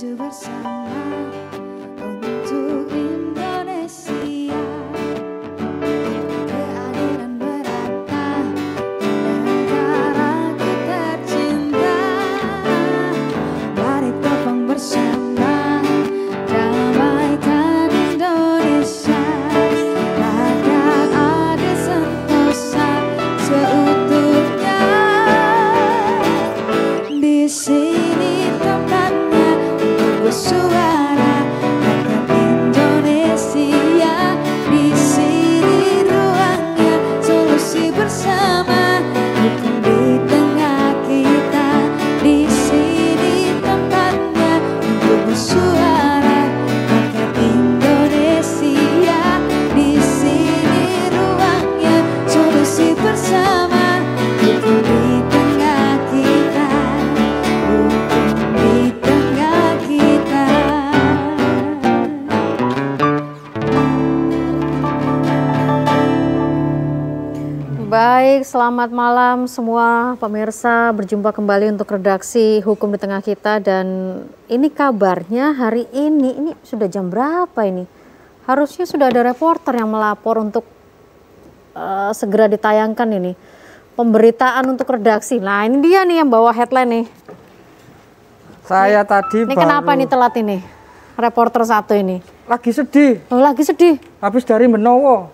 maju bersama untuk Indonesia. Keadilan merata di negaraku tercinta. Mari topang bersama damaikan Indonesia agar adil sentosa seutuhnya. Di sini tempatnya untuk bersuara rakyat Indonesia. Di sini ruangnya solusi bersama, hukum di tengah kita. Di sini tempatnya untuk bersuara rakyat Indonesia. Di sini ruangnya solusi bersama, hukum di tengah kita. Hukum di tengah kita. Baik, selamat malam semua pemirsa. Berjumpa kembali untuk redaksi Hukum di Tengah Kita. Dan ini kabarnya hari ini sudah jam berapa ini? Harusnya sudah ada reporter yang melapor untuk segera ditayangkan ini. Pemberitaan untuk redaksi. Nah ini dia nih yang bawa headline nih. Saya tadi Ini baru kenapa nih telat ini? Reporter satu ini. lagi sedih, Oh, lagi sedih. habis dari Benowo.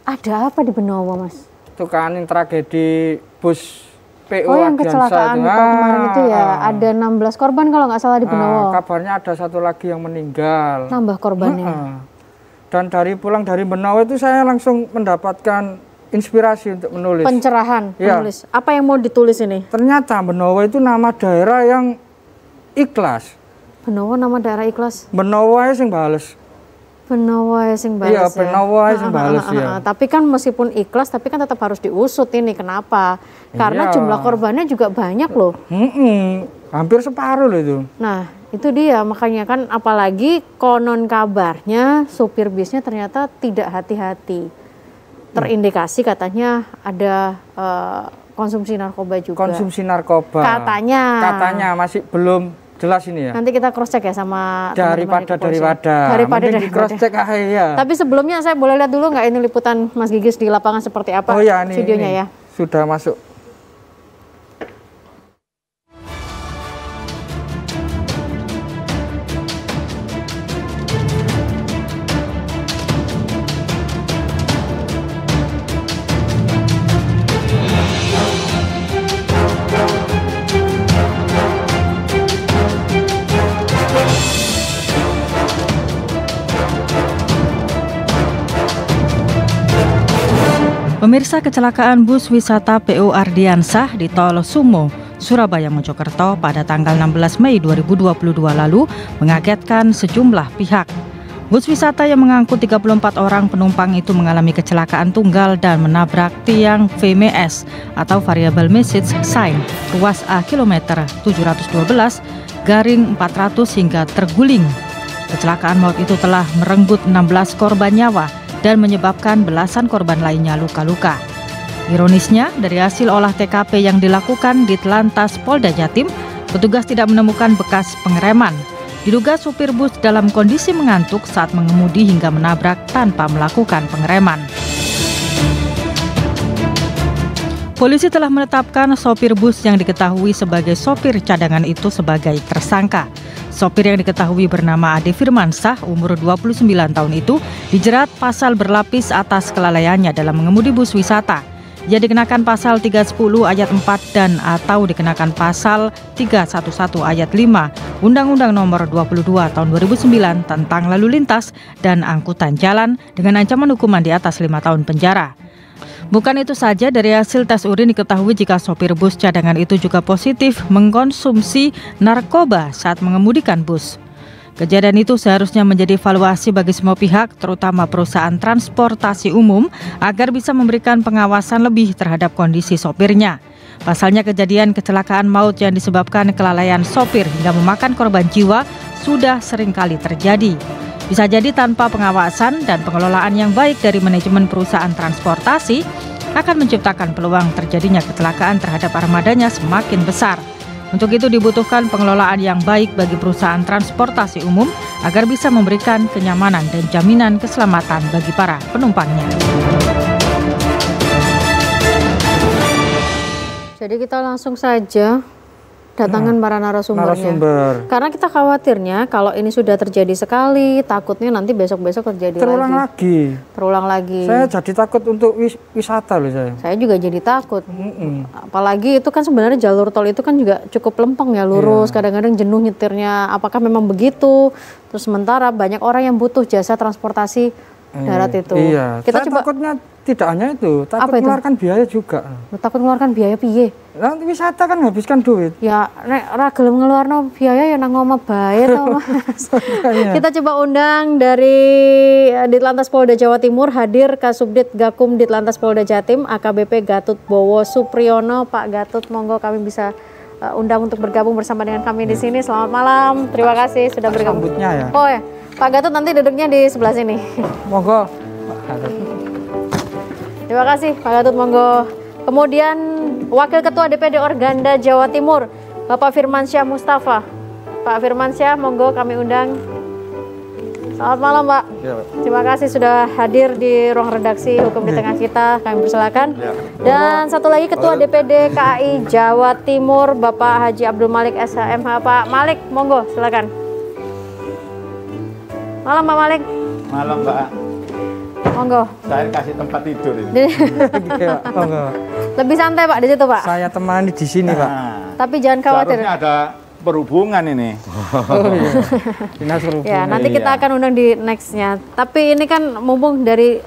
Ada apa di Benowo, Mas? Itu kan yang tragedi bus PO Oh, yang Ardiansah kecelakaan itu. kemarin itu ya. Ada 16 korban kalau nggak salah di Benowo. Kabarnya ada satu lagi yang meninggal. Nambah korbannya. Dan pulang dari Benowo itu saya langsung mendapatkan inspirasi untuk menulis. Pencerahan, Iya. penulis. Apa yang mau ditulis ini? Ternyata Benowo itu nama daerah yang ikhlas. Benowo nama daerah ikhlas. Benowo aja sing bales. Benowo sing balas Iya, ya. Benowo sing bales ya. Tapi kan meskipun ikhlas, tapi kan tetap harus diusut ini. Kenapa? Karena Iya. jumlah korbannya juga banyak loh. Hampir separuh loh itu. Nah, itu dia. Makanya kan apalagi konon kabarnya supir bisnya ternyata tidak hati-hati. Terindikasi katanya ada konsumsi narkoba juga. Konsumsi narkoba. Katanya. Masih belum jelas ini ya. Nanti kita cross check ya sama Daripada. Mending Di cross check ya. Tapi sebelumnya saya boleh lihat dulu nggak ini liputan Mas Gigis di lapangan seperti apa Oh ya, ini, videonya ini ya. sudah masuk. Pemirsa, kecelakaan bus wisata PO Ardiansah di Tol Sumo, Surabaya Mojokerto pada tanggal 16 Mei 2022 lalu mengagetkan sejumlah pihak. Bus wisata yang mengangkut 34 orang penumpang itu mengalami kecelakaan tunggal dan menabrak tiang VMS atau Variable Message Sign ruas A kilometer 712 garing 400 hingga terguling. Kecelakaan maut itu telah merenggut 16 korban nyawa dan menyebabkan belasan korban lainnya luka-luka. Ironisnya, dari hasil olah TKP yang dilakukan di Telantas Polda Jatim, petugas tidak menemukan bekas pengereman. Diduga supir bus dalam kondisi mengantuk saat mengemudi hingga menabrak tanpa melakukan pengereman. Polisi telah menetapkan sopir bus yang diketahui sebagai sopir cadangan itu sebagai tersangka. Sopir yang diketahui bernama Ade Firmansyah, umur 29 tahun itu, dijerat pasal berlapis atas kelalaiannya dalam mengemudi bus wisata. Ia dikenakan pasal 310 ayat 4 dan atau dikenakan pasal 311 ayat 5 Undang-Undang Nomor 22 Tahun 2009 tentang lalu lintas dan angkutan jalan dengan ancaman hukuman di atas 5 tahun penjara. Bukan itu saja, dari hasil tes urin diketahui jika sopir bus cadangan itu juga positif mengkonsumsi narkoba saat mengemudikan bus. Kejadian itu seharusnya menjadi evaluasi bagi semua pihak, terutama perusahaan transportasi umum, agar bisa memberikan pengawasan lebih terhadap kondisi sopirnya. Pasalnya kejadian kecelakaan maut yang disebabkan kelalaian sopir hingga memakan korban jiwa sudah sering kali terjadi. Bisa jadi tanpa pengawasan dan pengelolaan yang baik dari manajemen perusahaan transportasi akan menciptakan peluang terjadinya kecelakaan terhadap armadanya semakin besar. Untuk itu dibutuhkan pengelolaan yang baik bagi perusahaan transportasi umum agar bisa memberikan kenyamanan dan jaminan keselamatan bagi para penumpangnya. Jadi kita langsung saja datangkan para narasumbernya. Narasumber. Karena kita khawatirnya kalau ini sudah terjadi sekali, takutnya nanti besok-besok terjadi Terulang lagi. lagi. Terulang lagi. Saya jadi takut untuk wisata loh saya. Saya juga jadi takut. Apalagi itu kan sebenarnya jalur tol itu kan juga cukup lempeng ya, lurus. Kadang-kadang jenuh nyetirnya. Apakah memang begitu? Terus sementara banyak orang yang butuh jasa transportasi darat itu. Iya. Kita saya coba takutnya tidak hanya itu, takut Apa itu? mengeluarkan biaya juga. takut mengeluarkan biaya piye? Nanti wisata kan habiskan duit. Ya nek ra gelem ngeluarno biaya ya nang omah bae to, Mas. Kita coba undang dari Ditlantas Polda Jawa Timur, hadir Kasubdit Gakum Ditlantas Polda Jatim AKBP Gatut Bowo Supriyono. Pak Gatut, monggo kami bisa undang untuk bergabung bersama dengan kami di sini. Selamat malam. Terima kasih sudah bergabung. Sambutnya ya. Oh ya, Pak Gatut nanti duduknya di sebelah sini. Monggo. Terima kasih Pak Gatut, monggo. Kemudian Wakil Ketua DPD Organda Jawa Timur, Bapak Firmansyah Mustafa. Pak Firmansyah, monggo kami undang. Selamat malam Pak. Ya, Terima kasih sudah hadir di ruang redaksi Hukum di Tengah kita. Kami persilakan. Dan satu lagi Ketua DPD KAI Jawa Timur, Bapak Haji Abdul Malik SHMH. Pak Malik, monggo silakan. Malam Pak Malik. Malam Mbak, Monggo. saya kasih tempat tidur ini. iya, monggo. Lebih santai Pak di situ Pak. Saya temani di sini, Pak. Tapi jangan khawatir. Seharusnya ada perhubungan ini. Oh, iya. Dinas Perhubungan. Ya, nanti kita akan undang di nextnya. Tapi ini kan mumpung dari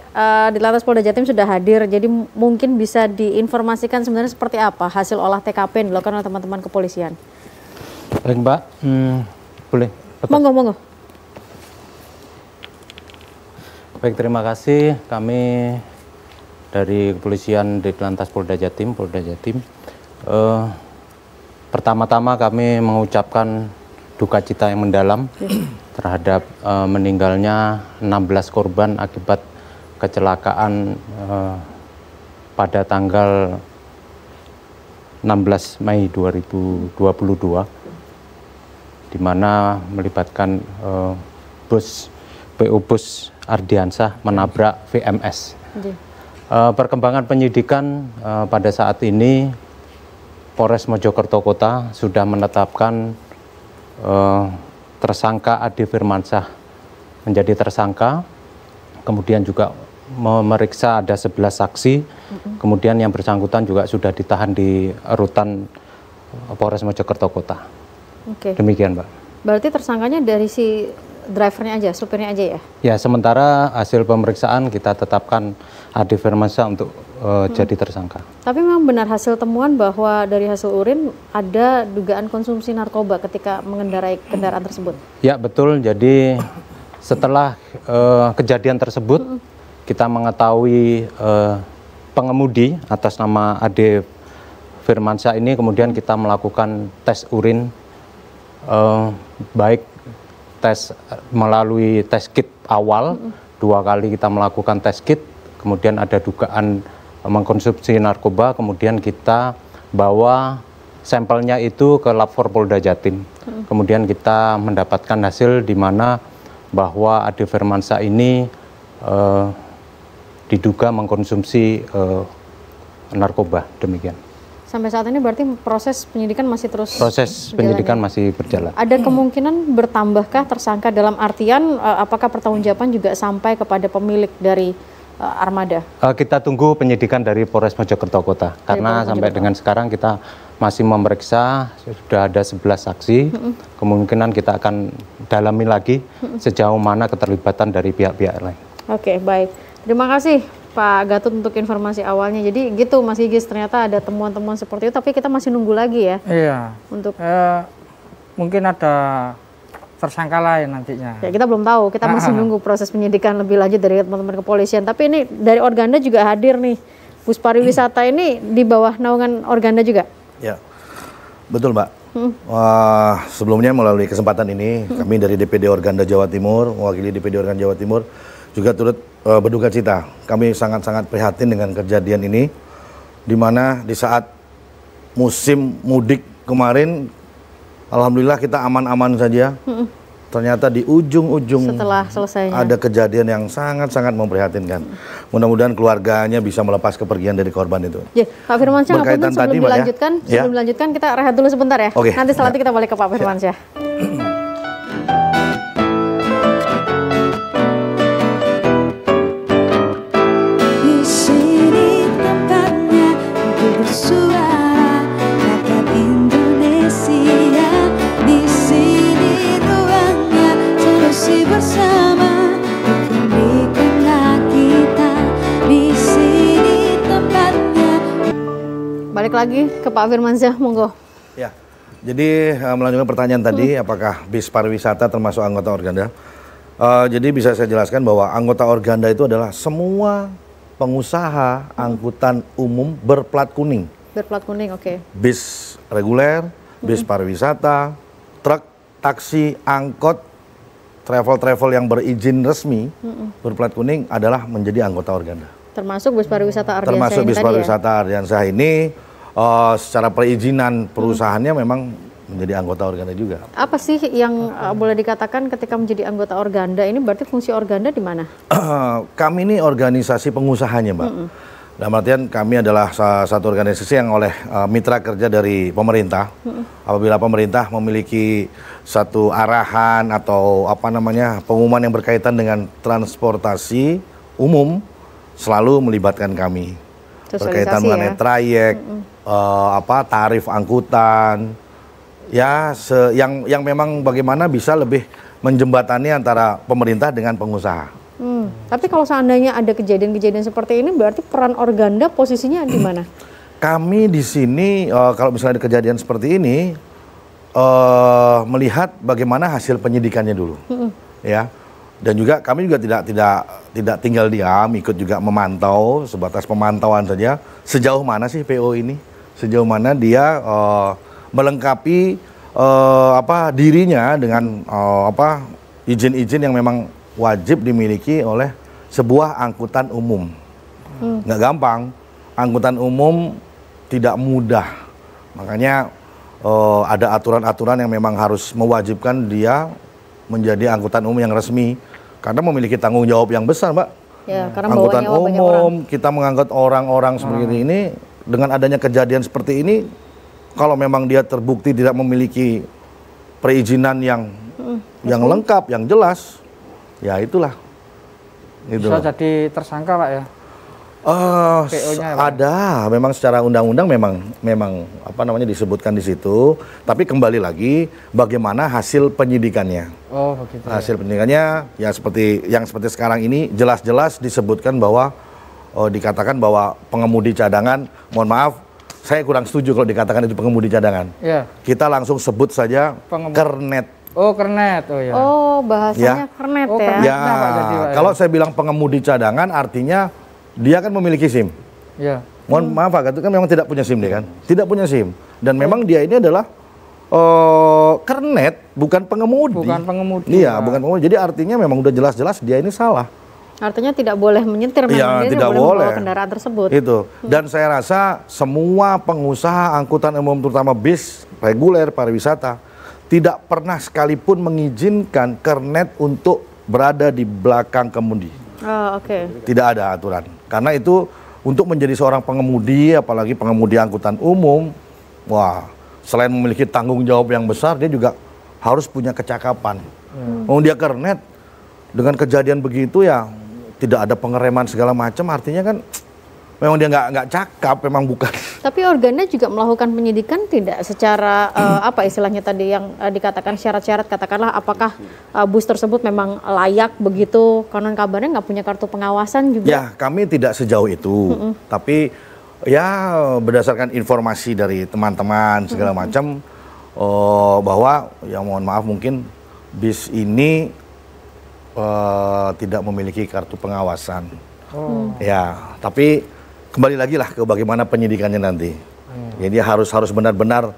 Ditlantas Polda Jatim sudah hadir, jadi mungkin bisa diinformasikan sebenarnya seperti apa hasil olah TKP yang dilakukan oleh teman-teman kepolisian. Baik Mbak, boleh. Monggo, monggo. Baik, terima kasih. Kami dari Kepolisian Ditlantas Polda Jatim. Pertama-tama kami mengucapkan duka cita yang mendalam terhadap meninggalnya 16 korban akibat kecelakaan pada tanggal 16 Mei 2022, di mana melibatkan PO Bus Ardiansah menabrak VMS. Perkembangan penyidikan pada saat ini Polres Mojokerto Kota sudah menetapkan tersangka Ade Firmansyah menjadi tersangka, kemudian juga memeriksa ada 11 saksi, kemudian yang bersangkutan juga sudah ditahan di rutan Polres Mojokerto Kota. Oke. Demikian, Mbak. Berarti tersangkanya dari si drivernya aja, supirnya aja ya? Ya, sementara hasil pemeriksaan kita tetapkan Ade Firmansyah untuk jadi tersangka. Tapi memang benar hasil temuan bahwa dari hasil urin ada dugaan konsumsi narkoba ketika mengendarai kendaraan tersebut? Ya, betul. Jadi setelah kejadian tersebut, kita mengetahui pengemudi atas nama Ade Firmansyah ini, kemudian kita melakukan tes urin, baik tes melalui tes kit awal, 2 kali kita melakukan tes kit, kemudian ada dugaan mengkonsumsi narkoba, kemudian kita bawa sampelnya itu ke Lab 4 Polda Jatim. Kemudian kita mendapatkan hasil di mana bahwa Ade Firmansyah ini diduga mengkonsumsi narkoba, demikian. Sampai saat ini berarti proses penyidikan masih terus Proses penyidikan masih berjalan. Ada kemungkinan bertambahkah tersangka dalam artian apakah pertanggungjawaban juga sampai kepada pemilik dari armada? Kita tunggu penyidikan dari Polres Mojokerto Kota, karena sampai dengan sekarang kita masih memeriksa, sudah ada 11 saksi, kemungkinan kita akan dalami lagi sejauh mana keterlibatan dari pihak-pihak lain. Oke, baik. Terima kasih Pak Gatut untuk informasi awalnya. Jadi gitu Mas Gigis, ternyata ada temuan-temuan seperti itu, tapi kita masih nunggu lagi ya. Iya. Untuk mungkin ada tersangka lain nantinya. ya kita belum tahu, kita masih nunggu proses penyidikan lebih lanjut dari teman-teman kepolisian. Tapi ini dari Organda juga hadir nih. Bus pariwisata ini di bawah naungan Organda juga? Ya, betul Mbak. Sebelumnya melalui kesempatan ini, kami dari DPD Organda Jawa Timur, mewakili DPD Organda Jawa Timur, juga turut berduka cita. Kami sangat-sangat prihatin dengan kejadian ini, di mana di saat musim mudik kemarin alhamdulillah kita aman-aman saja. Ternyata di ujung-ujung Setelah selesainya. ada kejadian yang sangat-sangat memprihatinkan. Mudah-mudahan keluarganya bisa melepas kepergian dari korban itu. Ya, Pak Firmansyah, Berkaitan sebelum tadi, Mbak, ya? dilanjutkan, Ya. sebelum dilanjutkan kita rehat dulu sebentar ya. Oke. Nanti setelah itu kita balik ke Pak Firmansyah. Di sini tempatnya untuk bersuara, rakyat Indonesia. Di sini ruangnya solusi bersama, hukum di tengah kita. Di sini tempatnya. Balik lagi ke Pak Firmansyah, monggo. Ya, jadi melanjutkan pertanyaan tadi, apakah bis pariwisata termasuk anggota Organda? Jadi bisa saya jelaskan bahwa anggota Organda itu adalah semua pengusaha angkutan umum berplat kuning. Berplat kuning, oke. Bis reguler, bis pariwisata, truk, taksi, angkot, travel-travel yang berizin resmi berplat kuning adalah menjadi anggota Organda. Termasuk bis pariwisata Ardiansyah Termasuk ini bis tadi pariwisata Ardiansyah ini secara perizinan perusahaannya memang menjadi anggota Organda juga. Apa sih yang boleh dikatakan ketika menjadi anggota Organda ini berarti fungsi Organda di mana? Kami ini organisasi pengusahanya, Mbak. Dalam artian kami adalah salah satu organisasi yang oleh mitra kerja dari pemerintah. Apabila pemerintah memiliki satu arahan atau pengumuman yang berkaitan dengan transportasi umum, selalu melibatkan kami. Berkaitan mengenai trayek, tarif angkutan, yang memang bagaimana bisa lebih menjembatani antara pemerintah dengan pengusaha. Tapi kalau seandainya ada kejadian-kejadian seperti ini, berarti peran Organda posisinya di mana? Kami di sini kalau misalnya ada kejadian seperti ini, melihat bagaimana hasil penyidikannya dulu, ya. Dan juga kami juga tidak tinggal diam, ikut juga memantau, sebatas pemantauan saja. Sejauh mana sih PO ini? Sejauh mana dia melengkapi dirinya dengan izin-izin yang memang wajib dimiliki oleh sebuah angkutan umum. Nggak gampang, angkutan umum tidak mudah. Makanya ada aturan-aturan yang memang harus mewajibkan dia menjadi angkutan umum yang resmi. Karena memiliki tanggung jawab yang besar, Mbak. Ya, karena Angkutan bawa nyawa banyak orang. umum, kita mengangkut orang-orang seperti ini, dengan adanya kejadian seperti ini, kalau memang dia terbukti tidak memiliki perizinan yang lengkap, yang jelas, ya itulah. Gitu. Bisa jadi tersangka, Pak ya? PO-nya apa? Ada, memang secara undang-undang memang disebutkan di situ. Tapi kembali lagi, bagaimana hasil penyidikannya? Oh, begitu. Hasil penyidikannya ya seperti sekarang ini jelas-jelas disebutkan bahwa dikatakan bahwa pengemudi cadangan, mohon maaf, saya kurang setuju kalau dikatakan itu pengemudi cadangan. Ya. Kita langsung sebut saja kernet. Oh, kernet. Oh ya. Oh, bahasanya kernet Oh, ya. kernet. Ya, Kenapa jadi, Pak, ya? kalau saya bilang pengemudi cadangan artinya dia kan memiliki SIM. Ya. Mohon maaf Pak, itu kan memang tidak punya SIM dia kan? Tidak punya SIM. Dan memang dia ini adalah kernet, bukan pengemudi. Bukan pengemudi. Iya, Pak. bukan pengemudi. Jadi artinya memang udah jelas-jelas dia ini salah. Artinya tidak boleh menyetir, Iya, memang dia tidak boleh membawa boleh. kendaraan tersebut. Itu. Dan saya rasa semua pengusaha angkutan umum terutama bis, reguler, pariwisata tidak pernah sekalipun mengizinkan kernet untuk berada di belakang kemudi. Oh, oke. Tidak ada aturan. Karena itu untuk menjadi seorang pengemudi, apalagi pengemudi angkutan umum, wah, selain memiliki tanggung jawab yang besar, dia juga harus punya kecakapan. Mau dia kernet, dengan kejadian begitu ya tidak ada pengereman segala macam, artinya kan memang dia nggak cakap, memang bukan. Tapi Organda juga melakukan penyidikan tidak secara apa istilahnya tadi yang dikatakan syarat-syarat, katakanlah apakah bus tersebut memang layak begitu, konon kabarnya nggak punya kartu pengawasan juga. Ya, kami tidak sejauh itu, tapi ya berdasarkan informasi dari teman-teman segala macam, bahwa ya mohon maaf mungkin bis ini tidak memiliki kartu pengawasan. Ya, tapi kembali lagi lah ke bagaimana penyidikannya nanti. Jadi harus benar-benar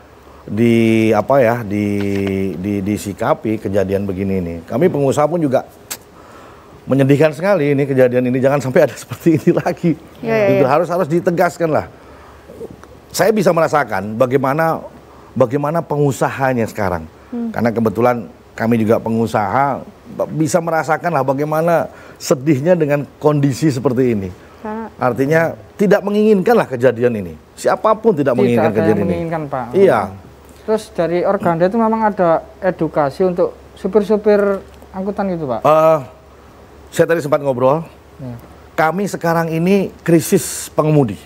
disikapi kejadian begini ini. Kami pengusaha pun juga menyedihkan sekali ini kejadian ini, jangan sampai ada seperti ini lagi. Itu harus ditegaskan lah. Saya bisa merasakan bagaimana bagaimana pengusahanya sekarang. Karena kebetulan kami juga pengusaha, bisa merasakan lah bagaimana sedihnya dengan kondisi seperti ini. Artinya tidak menginginkan lah kejadian ini. Siapapun tidak menginginkan kejadian ini. Menginginkan, Pak. Iya. Terus dari Organda itu memang ada edukasi untuk supir-supir angkutan gitu, Pak? Saya tadi sempat ngobrol. Ya. Kami sekarang ini krisis pengemudi.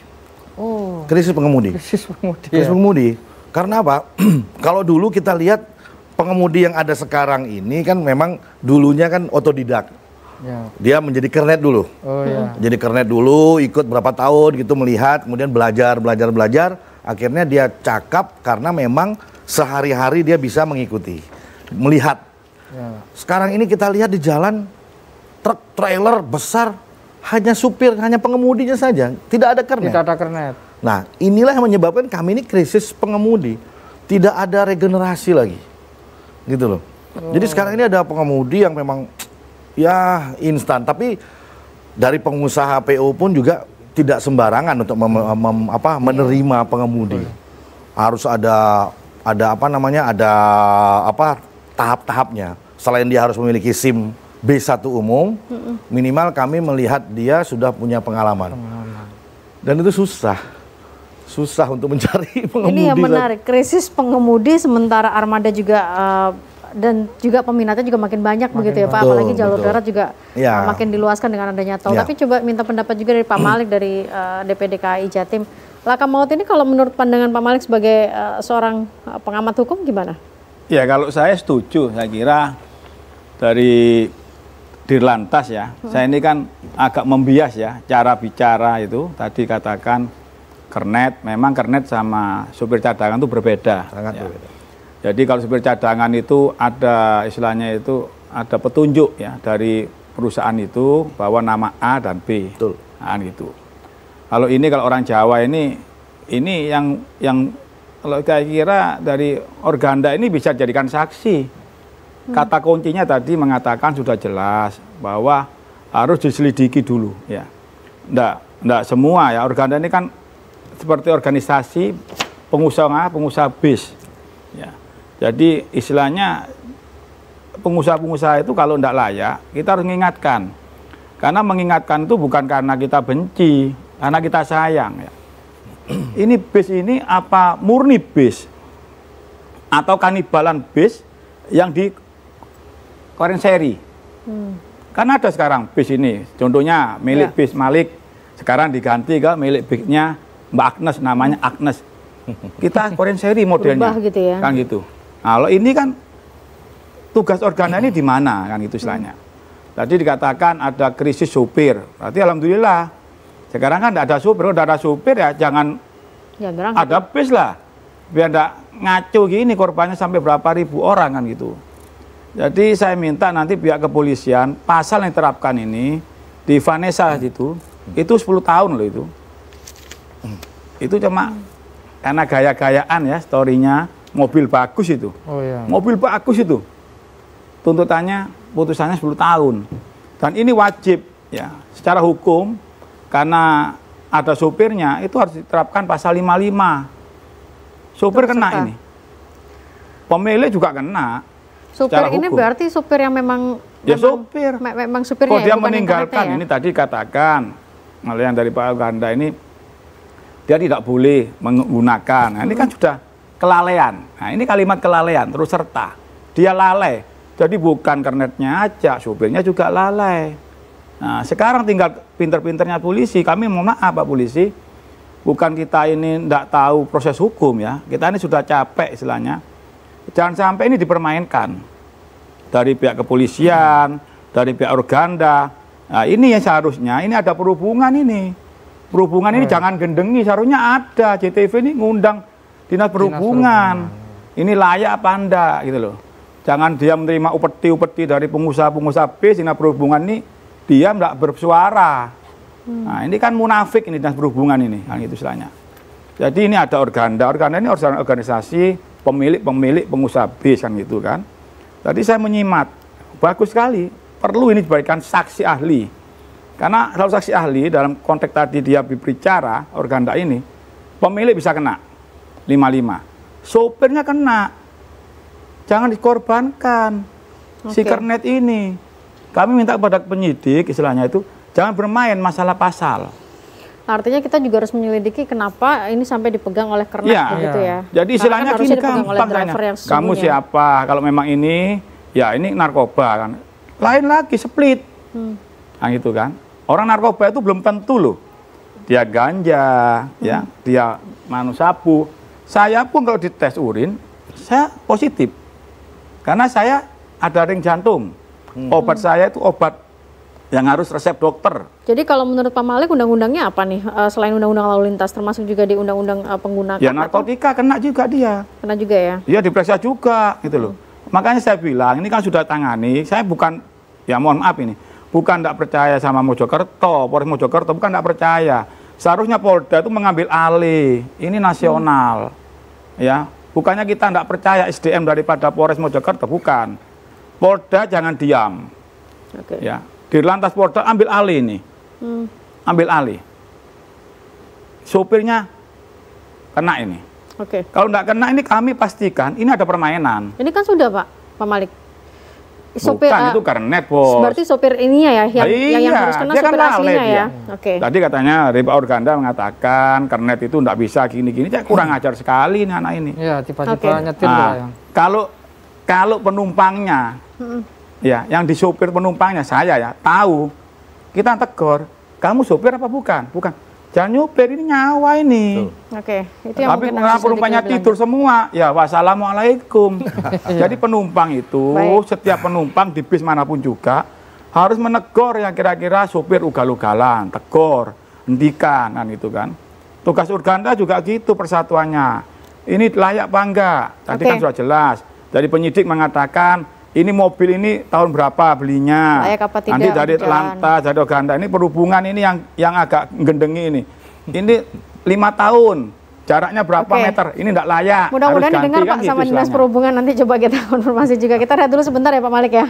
Oh. Krisis pengemudi. Krisis pengemudi. Krisis pengemudi. Karena apa? Kalau dulu kita lihat pengemudi yang ada sekarang ini kan memang dulunya kan otodidak. Ya. Dia menjadi kernet dulu. Oh ya. Jadi kernet dulu, ikut berapa tahun gitu melihat, kemudian belajar. Akhirnya dia cakap karena memang sehari-hari dia bisa mengikuti, melihat. Ya. Sekarang ini kita lihat di jalan truk trailer besar, hanya supir, hanya pengemudinya saja, tidak ada kernet. Tidak ada kernet. Nah, inilah yang menyebabkan kami ini krisis pengemudi. Tidak ada regenerasi lagi. Gitu loh. Jadi sekarang ini ada pengemudi yang memang ya instan, tapi dari pengusaha PO pun juga tidak sembarangan untuk menerima pengemudi. Harus ada tahap-tahapnya. Selain dia harus memiliki SIM B1 umum, minimal kami melihat dia sudah punya pengalaman. Dan itu susah untuk mencari pengemudi. Ini yang menarik, krisis pengemudi sementara armada juga dan juga peminatnya juga makin banyak begitu ya Pak, apalagi jalur darat juga makin diluaskan dengan adanya tol. Tapi coba minta pendapat juga dari Pak Malik dari DPD KAI Jatim. Laka maut ini kalau menurut pandangan Pak Malik sebagai seorang pengamat hukum gimana? Ya kalau saya setuju, saya kira dari Dirlantas ya, saya ini kan agak membias ya cara bicara itu. Tadi katakan kernet, memang kernet sama supir cadangan itu berbeda. Sangat ya. berbeda. Jadi kalau supir cadangan itu ada istilahnya itu ada petunjuk ya dari perusahaan itu bahwa nama A dan B. Betul. Nah, gitu. Kalau ini kalau orang Jawa ini yang kalau saya kira dari Organda ini bisa dijadikan saksi. Kata kuncinya tadi mengatakan sudah jelas bahwa harus diselidiki dulu ya. Nggak semua ya, Organda ini kan seperti organisasi pengusaha bis. Ya. Jadi istilahnya pengusaha-pengusaha itu kalau tidak layak, kita harus mengingatkan. Karena mengingatkan itu bukan karena kita benci, karena kita sayang. Ya. Ini bis ini apa murni bis? Atau kanibalan bis yang di korenseri? Karena ada sekarang bis ini, contohnya milik bis Malik, sekarang diganti ke milik bisnya Mbak Agnes, namanya Agnes. Kita korenseri modelnya, gitu ya. Kan gitu. Nah, kalau ini kan tugas Organda ini di mana kan itu istilahnya. Tadi dikatakan ada krisis supir, berarti alhamdulillah. Sekarang kan tidak ada supir, kalau tidak ada supir ya jangan ada bis lah, biar tidak ngaco gini korbannya sampai berapa ribu orang kan gitu. Jadi saya minta nanti pihak kepolisian pasal yang diterapkan ini di Vanessa itu 10 tahun loh itu. Itu cuma karena gaya-gayaan ya storynya, mobil bagus itu. Oh, iya. Mobil bagus itu. Tuntutannya, putusannya 10 tahun. Dan ini wajib ya, secara hukum karena ada supirnya itu harus diterapkan pasal 55. Supir kena ini. Pemilik juga kena. Supir ini berarti supir yang memang supir. Memang supirnya. Kalau dia meninggalkan ini tadi katakan oleh yang dari Pak Organda ini dia tidak boleh menggunakan. Nah, ini kan sudah kelalaian. Nah, ini kalimat kelalaian terus serta. Dia lalai. Jadi bukan kernetnya aja, supirnya juga lalai. Nah, sekarang tinggal pinter-pinternya polisi. Kami mohon maaf Pak Polisi, bukan kita ini tidak tahu proses hukum ya. Kita ini sudah capek istilahnya. Jangan sampai ini dipermainkan. Dari pihak kepolisian, dari pihak Organda. Nah, ini yang seharusnya, ini ada perhubungan ini. Perhubungan ini jangan gendengi, seharusnya ada. JTV ini ngundang Dinas Perhubungan. Ini layak apa enggak gitu loh. Jangan dia menerima upeti-upeti dari pengusaha-pengusaha bis, Dinas Perhubungan ini dia enggak bersuara. Nah, ini kan munafik ini Dinas Perhubungan ini, kan gitu istilahnya. Jadi ini ada Organda. Organda ini organisasi pemilik pengusaha bis kan gitu kan. Tadi saya menyimak, bagus sekali. Perlu ini diberikan saksi ahli. Karena kalau saksi ahli dalam konteks tadi dia berbicara Organda ini, pemilik bisa kena 55. sopirnya kena. Jangan dikorbankan si kernet ini. Kami minta kepada penyidik, istilahnya itu, jangan bermain masalah pasal. Artinya kita juga harus menyelidiki kenapa ini sampai dipegang oleh kernet begitu ya. Jadi istilahnya gini, gampang tanya, kamu siapa? Kalau memang ini, ya ini narkoba kan. Lain lagi, split. Nah gitu kan. Orang narkoba itu belum tentu loh. Dia ganja, ya, dia manu sabu. Saya pun kalau dites urin, saya positif. Karena saya ada ring jantung. Obat saya itu obat yang harus resep dokter. Jadi kalau menurut Pak Malik undang-undangnya apa nih? Selain undang-undang lalu lintas termasuk juga di undang-undang pengguna. Ya narkotika kena juga dia. Kena juga ya? Iya diperiksa juga gitu loh. Makanya saya bilang ini kan sudah tangani. Saya bukan, ya mohon maaf ini, bukan tidak percaya sama Mojokerto, Polres Mojokerto, bukan tidak percaya. Seharusnya Polda itu mengambil alih. Ini nasional, ya. Bukannya kita tidak percaya SDM daripada Polres Mojokerto, bukan. Polda jangan diam. Ya. Dirlantas Polda ambil alih ini. Ambil alih. Sopirnya kena ini. Kalau tidak kena ini kami pastikan ini ada permainan. Ini kan sudah Pak Malik. Sopir, bukan itu kernet, Bos. Berarti sopir ininya ya yang harus kena dia sopir kan aslinya ya. Tadi katanya dari Pak Organda mengatakan kernet itu tidak bisa gini-gini. Kurang ajar sekali nih anak ini. Iya, tiba-tiba nyetir ya. Kalau penumpangnya, ya, yang disopir penumpangnya saya ya tahu, kita tegur, kamu sopir apa bukan? Bukan. Jangan nyopir, ini nyawa ini. Itu yang tapi penumpangnya tidur semua, ya wassalamualaikum. Jadi penumpang itu, setiap penumpang di bis manapun juga harus menegur yang kira-kira sopir ugal-ugalan, tegur, hentikan, kan itu kan. Tugas Organda juga gitu persatuannya. Ini layak apa enggak? Tadi kan sudah jelas. Dari penyidik mengatakan ini mobil ini tahun berapa belinya? Layak apa tidak? Nanti dari Lantas, dari Organda ini perhubungan ini yang agak gendengi ini. Ini 5 tahun. Jaraknya berapa meter? Ini tidak layak. Mudah-mudahan didengar Pak sama Dinas Perhubungan, nanti coba kita konfirmasi juga. Kita lihat dulu sebentar ya Pak Malik ya.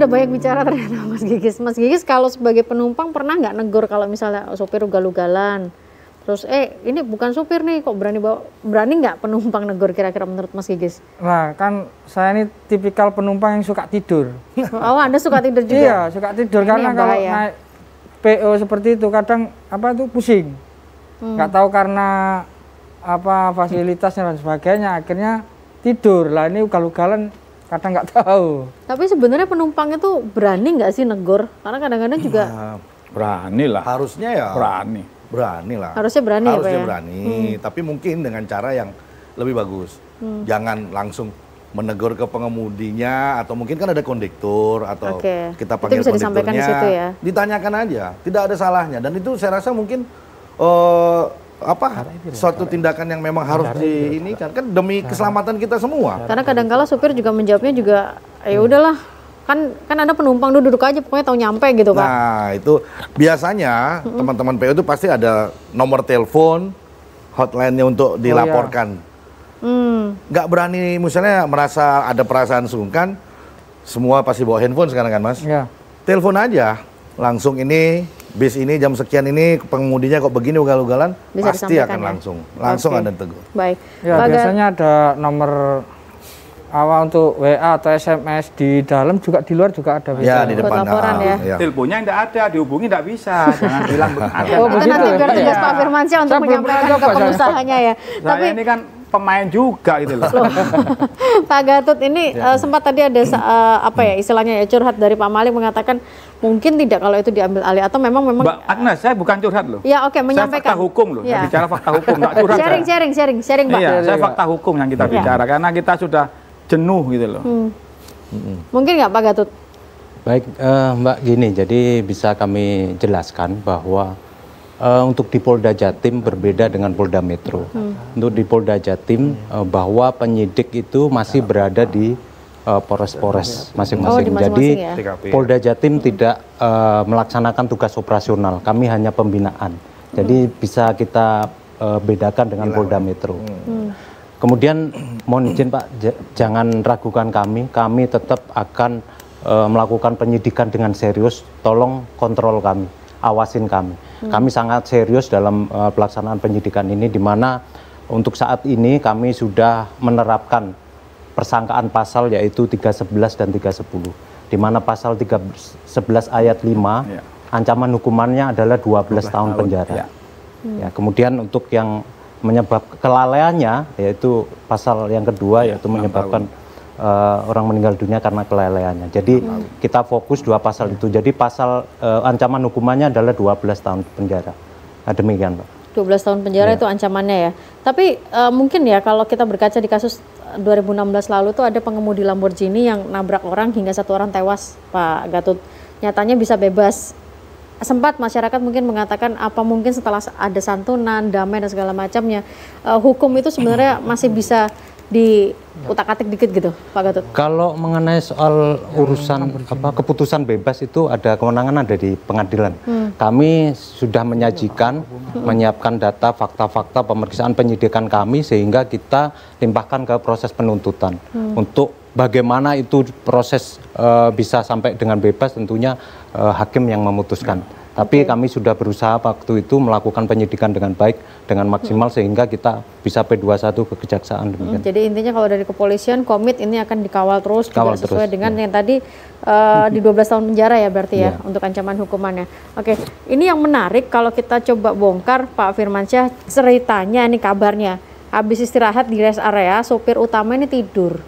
Udah banyak bicara ternyata Mas Gigis. Mas Gigis kalau sebagai penumpang pernah nggak negor kalau misalnya sopir ugal-ugalan? Terus ini bukan sopir nih kok berani nggak penumpang negor kira-kira menurut Mas Gigis? Nah kan saya ini tipikal penumpang yang suka tidur. Oh Anda suka tidur juga? Iya suka tidur karena kalau naik PO seperti itu kadang pusing. Nggak tahu karena fasilitasnya dan sebagainya akhirnya tidur lah. Ini ugal-ugalan kadang nggak tahu. Tapi sebenarnya penumpang itu berani nggak sih negor? Karena kadang-kadang juga berani lah. Harusnya ya. Berani lah. Harusnya berani ya Pak ya? berani. Tapi mungkin dengan cara yang lebih bagus. Jangan langsung menegur ke pengemudinya atau mungkin kan ada kondektur atau kita panggil kondekturnya. Ditanyakan aja. Tidak ada salahnya dan itu saya rasa mungkin suatu tindakan yang memang harus diinikan kan demi keselamatan kita semua. Karena kadang-kala supir juga menjawabnya juga ya udahlah kan ada penumpang duduk aja pokoknya tahu nyampe gitu Pak. Nah itu biasanya teman-teman PO itu pasti ada nomor telepon hotline-nya untuk dilaporkan. Nggak berani misalnya merasa ada perasaan sungkan, semua pasti bawa handphone sekarang kan Mas. Telepon aja langsung ini bis ini jam sekian ini pengemudinya kok begini ugal-ugalan pasti akan langsung ada tegur. Baik. Ya biasanya ada nomor awal untuk WA atau SMS di dalam juga di luar juga ada. Ya di depan. Teleponnya tidak ada, dihubungi tidak bisa. Jangan bilang ada. Oh begitu. Nanti biar tugas Pak Firmansyah untuk menyampaikan ke pengusahanya ya. Tapi ini kan pemain juga gitu loh. Pak Gatot ini sempat tadi ada istilahnya ya curhat dari Pak Malik mengatakan mungkin tidak kalau itu diambil alih atau memang Mbak Agnes, saya bukan curhat loh. Ya menyampaikan. Saya fakta hukum loh. Saya bicara fakta hukum, enggak curhat. Sharing Pak. Iya, saya fakta hukum yang kita bicara karena kita sudah jenuh gitu loh. Mungkin nggak Pak Gatot? Baik Mbak gini, jadi bisa kami jelaskan bahwa untuk di Polda Jatim berbeda dengan Polda Metro. Untuk di Polda Jatim bahwa penyidik itu masih berada di Polres-Polres masing-masing. Oh, di Jadi masing-masing ya? Polda Jatim tidak melaksanakan tugas operasional, kami hanya pembinaan. Jadi bisa kita bedakan dengan Polda Metro. Kemudian mohon izin Pak, jangan ragukan kami tetap akan melakukan penyidikan dengan serius. Tolong kontrol kami, awasin kami. Kami sangat serius dalam pelaksanaan penyidikan ini, di mana untuk saat ini kami sudah menerapkan persangkaan pasal yaitu 311 dan 310, di mana pasal 311 ayat 5 ancaman hukumannya adalah 12 tahun penjara. Ya, kemudian untuk yang menyebabkan kelalaiannya yaitu pasal yang kedua yaitu menyebabkan orang meninggal dunia karena kelalaiannya. Jadi kita fokus dua pasal itu. Jadi pasal ancaman hukumannya adalah 12 tahun penjara. Nah, demikian Pak. 12 tahun penjara itu ancamannya ya. Tapi mungkin ya kalau kita berkaca di kasus 2016 lalu tuh ada pengemudi Lamborghini yang nabrak orang hingga 1 orang tewas, Pak Gatot. Nyatanya bisa bebas. Sempat masyarakat mungkin mengatakan apa mungkin setelah ada santunan, damai dan segala macamnya, hukum itu sebenarnya masih bisa diutak-atik dikit gitu, Pak Gatot. Kalau mengenai soal urusan keputusan bebas itu ada kewenangan ada di pengadilan. Kami sudah menyiapkan data, fakta-fakta pemeriksaan penyidikan kami sehingga kita limpahkan ke proses penuntutan. Untuk bagaimana itu proses bisa sampai dengan bebas tentunya hakim yang memutuskan. Tapi kami sudah berusaha waktu itu melakukan penyidikan dengan baik, dengan maksimal sehingga kita bisa P21 ke kejaksaan. Jadi intinya kalau dari kepolisian komit ini akan dikawal terus juga sesuai dengan yang tadi di 12 tahun penjara ya berarti ya untuk ancaman hukumannya. Oke, ini yang menarik kalau kita coba bongkar Pak Firmansyah ceritanya ini kabarnya. Habis istirahat di rest area, sopir utama ini tidur.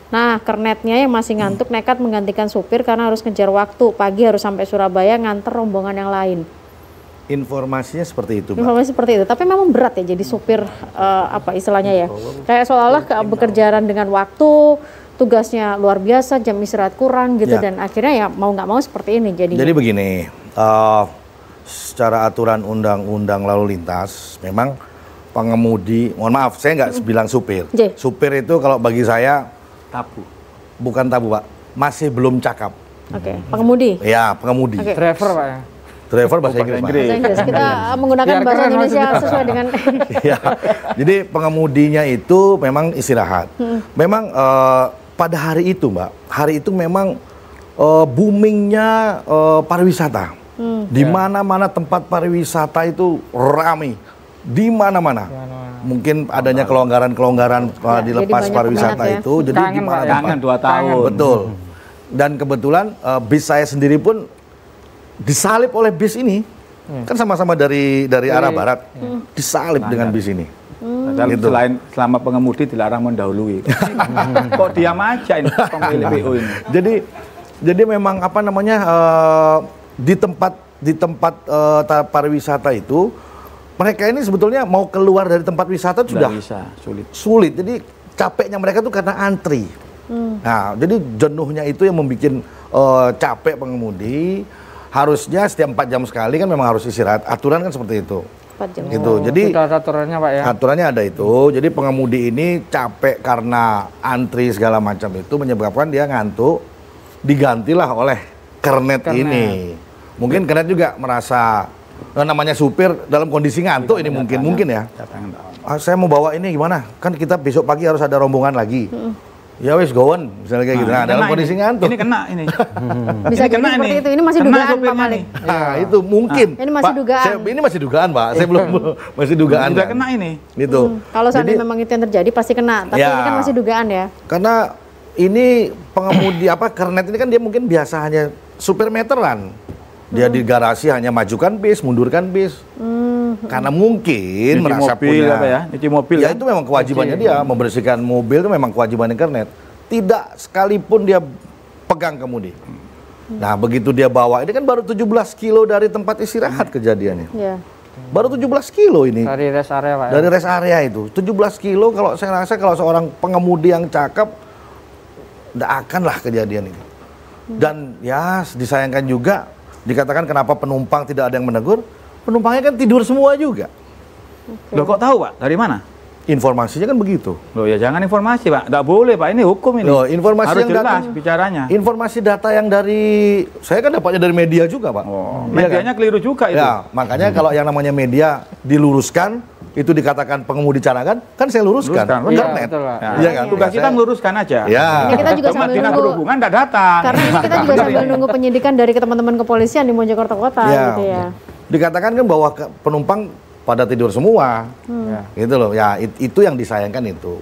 Nah, kernetnya yang masih ngantuk nekat menggantikan supir karena harus ngejar waktu. Pagi harus sampai Surabaya nganter rombongan yang lain. Informasinya seperti itu, Mbak. Informasi seperti itu. Tapi memang berat ya jadi supir apa istilahnya ya. Kayak seolah-olah bekerjaan dengan waktu, tugasnya luar biasa, jam istirahat kurang gitu dan akhirnya ya mau nggak mau seperti ini jadinya. Jadi begini, secara aturan undang-undang lalu lintas memang pengemudi, mohon maaf saya nggak bilang supir. Supir itu kalau bagi saya tabu. Bukan tabu, Pak. Masih belum cakap. Oke, pengemudi. Ya, pengemudi. Driver, Pak ya. Driver bahasa Inggris, Pak. Bahasa Inggris. Kita menggunakan bahasa Indonesia sesuai dengan ya. Jadi pengemudinya itu memang istirahat. Memang pada hari itu, Mbak, hari itu memang boomingnya pariwisata. Di mana-mana tempat pariwisata itu ramai. Di mana-mana. Mungkin adanya kelonggaran-kelonggaran dilepas pariwisata itu. Jadi di mana-mana 2 tahun. Betul. Dan kebetulan bis saya sendiri pun disalip oleh bis ini. Kan sama-sama dari arah barat. Disalip dengan bis ini. Padahal gitu. Selain selama pengemudi dilarang mendahului. Kok diam aja ini pemilik PO ini. Jadi memang apa namanya di tempat pariwisata itu mereka ini sebetulnya mau keluar dari tempat wisata sudah bisa, sulit. Jadi capeknya mereka tuh karena antri. Nah, jadi jenuhnya itu yang membuat capek pengemudi. Harusnya setiap 4 jam sekali kan memang harus istirahat. Aturan kan seperti itu. 4 jam. Gitu. Jadi sudah aturannya, Pak ya. Aturannya ada itu. Jadi pengemudi ini capek karena antri segala macam itu menyebabkan dia ngantuk. Digantilah oleh kernet ini. Mungkin kernet juga merasa namanya supir dalam kondisi ngantuk ini mungkin ya. Saya mau bawa ini gimana? Kan kita besok pagi harus ada rombongan lagi. Ya wis gowen, misalnya kayak gitu. Nah, dalam kondisi ngantuk. Ini kena ini. Bisa jadi seperti itu. Ini masih dugaan Pak Malik. Nah, itu mungkin. Ini masih dugaan. Ini masih dugaan, Pak. Saya belum masih dugaan. Sudah kena ini. Gitu. Kalau seandainya memang itu yang terjadi pasti kena. Tapi ini kan masih dugaan ya. Karena ini pengemudi kernet ini kan dia mungkin biasa hanya supir meteran. Dia di garasi hanya majukan bis, mundurkan bis. Karena mungkin nyuci merasa mobil, punya apa ya? Nyuci mobil. Ya itu memang kewajibannya dia, membersihkan mobil itu memang kewajibannya kernet. Tidak sekalipun dia pegang kemudi. Nah, begitu dia bawa, ini kan baru 17 kilo dari tempat istirahat kejadiannya. Baru 17 kilo ini. Dari rest area, Pak. Dari rest area itu. 17 kilo kalau saya rasa kalau seorang pengemudi yang cakep tidak akanlah kejadian itu. Dan ya disayangkan juga dikatakan kenapa penumpang tidak ada yang menegur, penumpangnya kan tidur semua juga. Loh kok tahu Pak? Dari mana? Informasinya kan begitu. Loh ya jangan informasi Pak, nggak boleh Pak, ini hukum ini. Loh, informasi harus yang jelas datang, bicaranya. Informasi data yang dari, saya kan dapatnya dari media juga Pak. Oh, Iya medianya kan? keliru juga itu. Ya, makanya kalau yang namanya media diluruskan, itu dikatakan pengemudi canangan, kan saya luruskan. Luruskan, Benar, iya, Net? betul, Pak. Nah, Iya kan? tugas Ya, kita saya- meluruskan aja. Ya. Ini kita juga Cuma sambil dinas nunggu. perhubungan nggak datang. Karena ini kita juga sambil nunggu penyidikan dari teman-teman kepolisian di Mojokerto Kota Ya, gitu ya. dikatakan kan bahwa penumpang pada tidur semua, gitu loh. Ya itu yang disayangkan itu.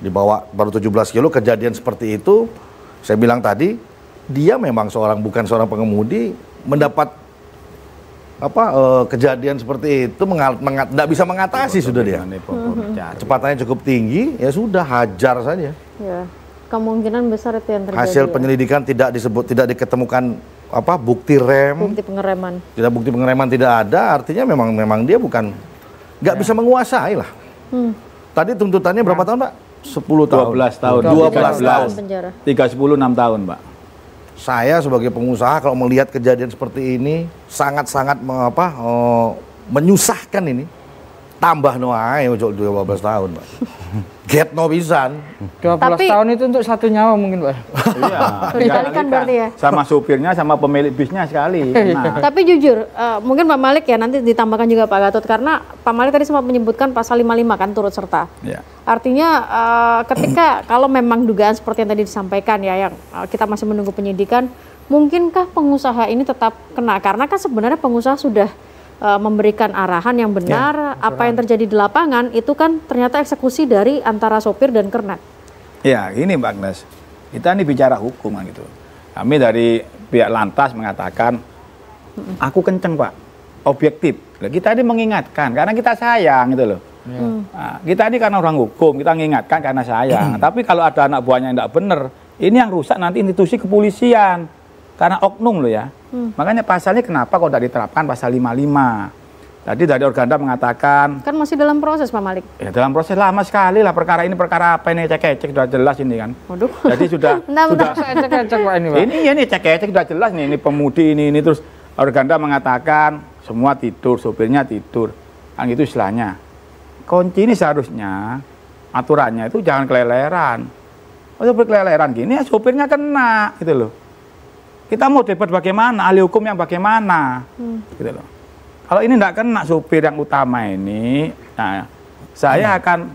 Dibawa baru 17 kilo kejadian seperti itu, saya bilang tadi dia memang bukan seorang pengemudi mendapat kejadian seperti itu tidak bisa mengatasi sudah dia. Kecepatannya cukup tinggi, ya sudah hajar saja. Ya. Kemungkinan besar itu yang terjadi. Hasil ya. penyelidikan tidak diketemukan bukti rem. Bukti pengereman. Bukti pengereman tidak ada, artinya memang dia nggak bisa menguasai lah. Tadi tuntutannya berapa tahun Pak? 10 tahun. 12 tahun. 12 tahun. Penjara. 6 tahun Pak. Saya sebagai pengusaha kalau melihat kejadian seperti ini sangat-sangat menyusahkan ini. Tambah no ae ojo 12 tahun, Pak. Get no pisan. 12 Tapi- tahun itu untuk satu nyawa mungkin, Pak. Iya. Dikalikan berarti ya? Sama supirnya sama pemilik bisnya sekali. Nah, Tapi jujur, mungkin Pak Malik ya nanti ditambahkan juga Pak Gatot karena Pak Malik tadi sempat menyebutkan pasal 55 kan turut serta. ya. Artinya ketika kalau memang dugaan seperti yang tadi disampaikan ya yang kita masih menunggu penyidikan, mungkinkah pengusaha ini tetap kena? Karena kan sebenarnya pengusaha sudah memberikan arahan yang benar, apa yang terjadi di lapangan itu kan ternyata eksekusi dari antara sopir dan kernet. Ya, gini Mbak Agnes. Kita ini bicara hukum kan gitu. Kami dari pihak Lantas mengatakan, aku kenceng Pak, objektif. Nah, kita ini mengingatkan karena kita sayang gitu loh. Nah, kita ini karena orang hukum, kita mengingatkan karena sayang. Tapi kalau ada anak buahnya yang tidak benar, ini yang rusak nanti institusi kepolisian. Karena oknum loh ya. Makanya pasalnya kenapa kok tidak diterapkan pasal 55. Tadi dari Organda mengatakan, Kan masih dalam proses Pak Malik. ya dalam proses lama sekali lah perkara ini, perkara apa ini, cek-cek sudah jelas ini kan. Waduh. Jadi sudah Bentar. Cek-cek Pak ini, Pak. ini cek-cek sudah jelas nih, ini pemudi ini terus Organda mengatakan semua tidur, sopirnya tidur. Kan itu istilahnya. Kunci ini seharusnya aturannya itu jangan keleleran. Kalau keleleran gini ya sopirnya kena gitu loh. Kita mau debat bagaimana, ahli hukum yang bagaimana, gitu loh. Kalau ini tidak kena sopir yang utama ini, nah, saya akan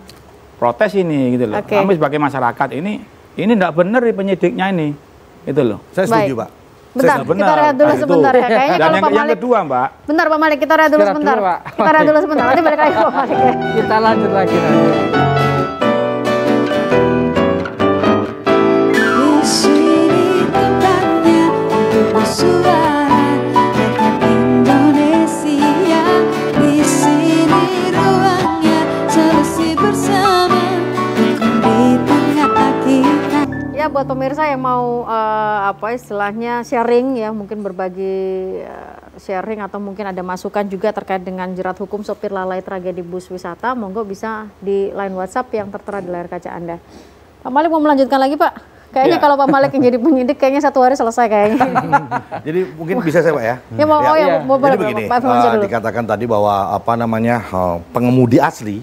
protes ini, gitu loh. Oke. Kami sebagai masyarakat ini tidak benar di penyidiknya ini, gitu loh. Saya setuju, Baik. Pak. Bentar, Benar. kita rehat dulu Nah, itu. sebentar ya. Kayaknya Dan kalau yang, Pak yang Malik, kedua, Mbak, bentar Pak Malik, kita rehat dulu Istirahat sebentar. dulu, Pak. Kita rehat dulu sebentar, nanti balik lagi Pak Malik ya. Kita lanjut lagi nanti. Di sini tempatnya untuk bersuara rakyat Indonesia. Di sini ruangnya solusi bersama hukum di tengah kita. Ya buat pemirsa yang mau istilahnya sharing ya, mungkin berbagi sharing atau mungkin ada masukan juga terkait dengan jerat hukum sopir lalai tragedi bus wisata, monggo bisa di line WhatsApp yang tertera di layar kaca Anda. Pak Malik mau melanjutkan lagi Pak? Kayaknya Ya. kalau Pak Malik yang jadi penyidik kayaknya 1 hari selesai kayaknya. Jadi mungkin bisa saya Pak ya. Ya mau, mau Jadi boleh begini, Pak Firmansyah dulu. dikatakan tadi bahwa pengemudi asli,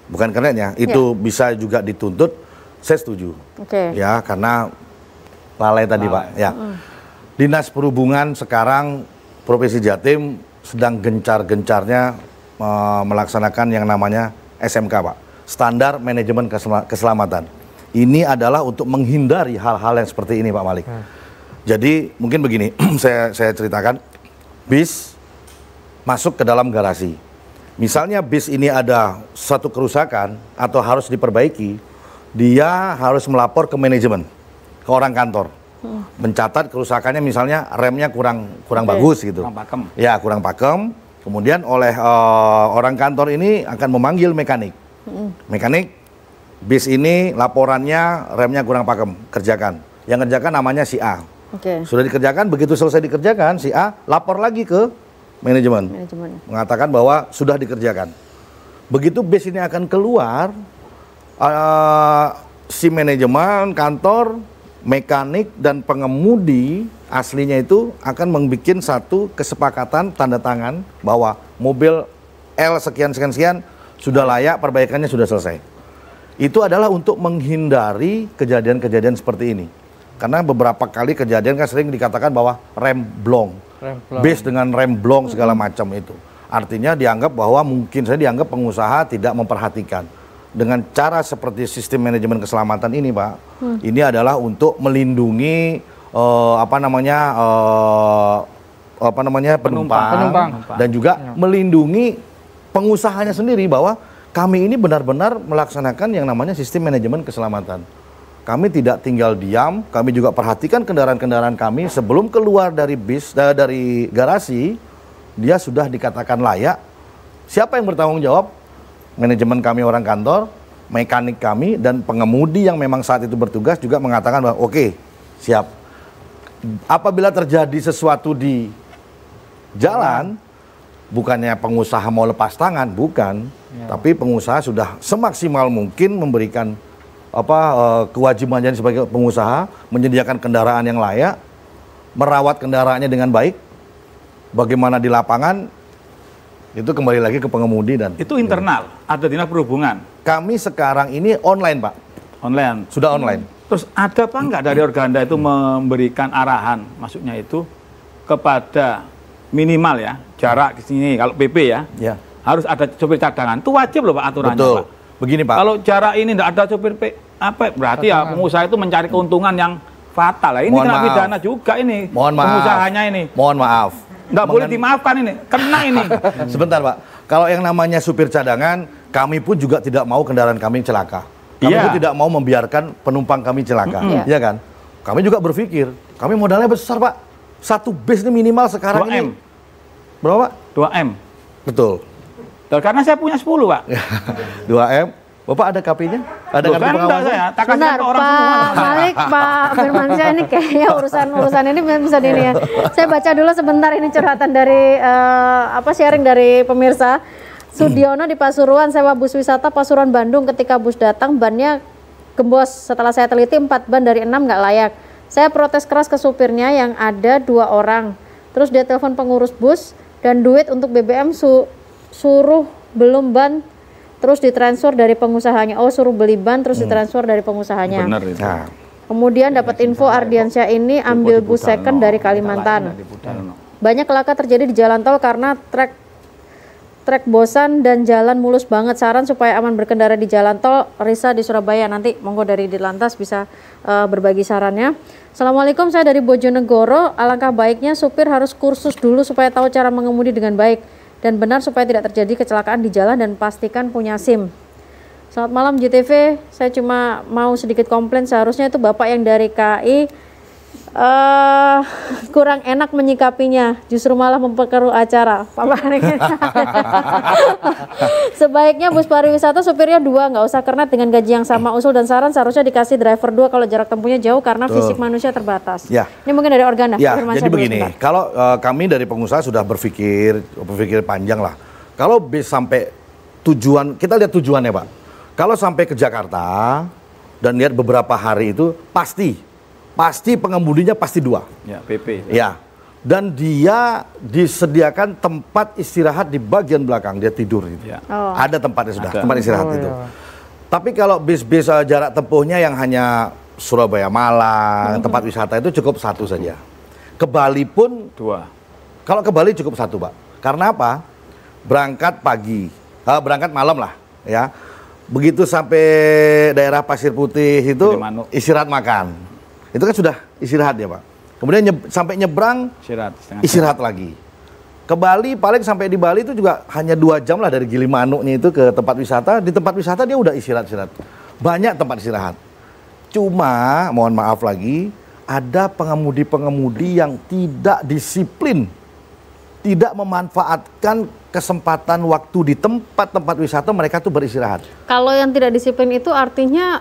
bukan kerennya, itu bisa juga dituntut. Saya setuju. Oke. Ya, karena lalai tadi Pak. Ya. Dinas Perhubungan sekarang Provinsi Jatim sedang gencar-gencarnya melaksanakan yang namanya SMK Pak, Standar Manajemen Keselamatan. Ini adalah untuk menghindari hal-hal yang seperti ini Pak Malik. Jadi mungkin begini, saya ceritakan, bis masuk ke dalam garasi. Misalnya bis ini ada satu kerusakan atau harus diperbaiki, dia harus melapor ke manajemen, ke orang kantor. Mencatat kerusakannya, misalnya remnya kurang bagus gitu. kurang pakem. Ya, kurang pakem. Kemudian oleh orang kantor ini akan memanggil mekanik. Mekanik, bis ini laporannya remnya kurang pakem, kerjakan. Yang kerjakan namanya si A. Oke. Sudah dikerjakan, begitu selesai dikerjakan, si A lapor lagi ke manajemen. Manajemen. Mengatakan bahwa sudah dikerjakan. Begitu bis ini akan keluar, si manajemen, kantor, mekanik, dan pengemudi aslinya itu akan membuat satu kesepakatan tanda tangan bahwa mobil L sekian-sekian-sekian sudah layak, perbaikannya sudah selesai. Itu adalah untuk menghindari kejadian-kejadian seperti ini. Karena beberapa kali kejadian kan sering dikatakan bahwa rem blong. Base dengan rem blong segala macam itu. Artinya dianggap bahwa mungkin saya dianggap pengusaha tidak memperhatikan. Dengan cara seperti sistem manajemen keselamatan ini, Pak, ini adalah untuk melindungi penumpang dan juga melindungi pengusahanya sendiri bahwa kami ini benar-benar melaksanakan yang namanya sistem manajemen keselamatan. Kami tidak tinggal diam, kami juga perhatikan kendaraan-kendaraan kami sebelum keluar dari dari garasi, dia sudah dikatakan layak. Siapa yang bertanggung jawab? Manajemen kami orang kantor, mekanik kami, dan pengemudi yang memang saat itu bertugas juga mengatakan bahwa oke, siap. Apabila terjadi sesuatu di jalan, bukannya pengusaha mau lepas tangan, bukan. Tapi pengusaha sudah semaksimal mungkin memberikan kewajibannya sebagai pengusaha, menyediakan kendaraan yang layak, merawat kendaraannya dengan baik. Bagaimana di lapangan, itu kembali lagi ke pengemudi dan... Itu internal, ada dinas perhubungan. Kami sekarang ini online, Pak. Online? Sudah online. Terus ada apa enggak dari Organda itu memberikan arahan, maksudnya itu kepada minimal ya, jarak ke sini, kalau PP ya, harus ada sopir cadangan. Itu wajib loh Pak aturannya. Betul. Pak. Begini Pak. Kalau jarak ini enggak ada sopir berarti ya pengusaha itu mencari keuntungan yang fatal. Ini kena pidana juga ini. Mohon maaf. Pengusahanya ini. Mohon maaf. Enggak boleh dimaafkan ini, kena ini. Sebentar Pak, kalau yang namanya supir cadangan, kami pun juga tidak mau kendaraan kami celaka. Kami pun tidak mau membiarkan penumpang kami celaka, iya kan? Kami juga berpikir, kami modalnya besar Pak. Satu bus ini minimal sekarang 2M. Ini. Berapa Pak? 2M. Betul. Karena saya punya 10 Pak. 2M. Bapak ada KP-nya? Ada kartu pengawasan? Saya, benar, Pak Malik, Pak Firmansyah, ini kayaknya urusan ini bisa di ini ya. Saya baca dulu sebentar ini curhatan dari sharing dari pemirsa. Sudiono di Pasuruan sewa bus wisata Pasuruan Bandung, ketika bus datang bannya gembos. Setelah saya teliti 4 ban dari 6 nggak layak. Saya protes keras ke supirnya yang ada 2 orang. Terus dia telepon pengurus bus dan duit untuk BBM suruh belum ban, terus ditransfer dari pengusahanya. Oh, suruh beli ban terus ditransfer dari pengusahanya. Benar itu. Nah. Kemudian dapat info Ardiansyah ini ambil bus second dari Kalimantan. Banyak kelaka terjadi di jalan tol karena trek bosan dan jalan mulus banget. Saran supaya aman berkendara di jalan tol, Risa di Surabaya. Nanti monggo dari Ditlantas bisa berbagi sarannya. Assalamualaikum, saya dari Bojonegoro. Alangkah baiknya supir harus kursus dulu supaya tahu cara mengemudi dengan baik dan benar supaya tidak terjadi kecelakaan di jalan, dan pastikan punya SIM. Selamat malam JTV, saya cuma mau sedikit komplain, seharusnya itu Bapak yang dari KAI kurang enak menyikapinya, justru malah memperkeruh acara. Pak Manik. Sebaiknya bus pariwisata supirnya 2, nggak usah kernet dengan gaji yang sama. Usul dan saran seharusnya dikasih driver 2 kalau jarak tempuhnya jauh karena fisik manusia terbatas. Ya. Ini mungkin dari Organda. Ya, jadi begini, kalau kami dari pengusaha sudah berpikir panjang lah. Kalau bis sampai tujuan, kita lihat tujuannya Pak. Kalau sampai ke Jakarta dan lihat beberapa hari itu pasti pengemudinya pasti 2. Ya, PP. Ya. Dan dia disediakan tempat istirahat di bagian belakang, dia tidur gitu. Ya. Oh. Ada tempatnya sudah, tempat istirahat itu. Ya. Tapi kalau bis-bis jarak tempuhnya yang hanya Surabaya Malang, tempat wisata itu cukup 1 saja. Ke Bali pun 2. Kalau ke Bali cukup 1 Pak. Karena apa? Berangkat pagi, berangkat malam lah ya. Begitu sampai daerah Pasir Putih itu istirahat makan. Itu kan sudah istirahat ya Pak. Kemudian sampai nyebrang istirahat lagi. Ke Bali paling sampai di Bali itu juga hanya 2 jam lah dari Gilimanuknya itu ke tempat wisata. Di tempat wisata dia udah istirahat. Banyak tempat istirahat. Cuma mohon maaf lagi, ada pengemudi-pengemudi yang tidak disiplin, tidak memanfaatkan kesempatan waktu di tempat-tempat wisata mereka tuh beristirahat. Kalau yang tidak disiplin itu artinya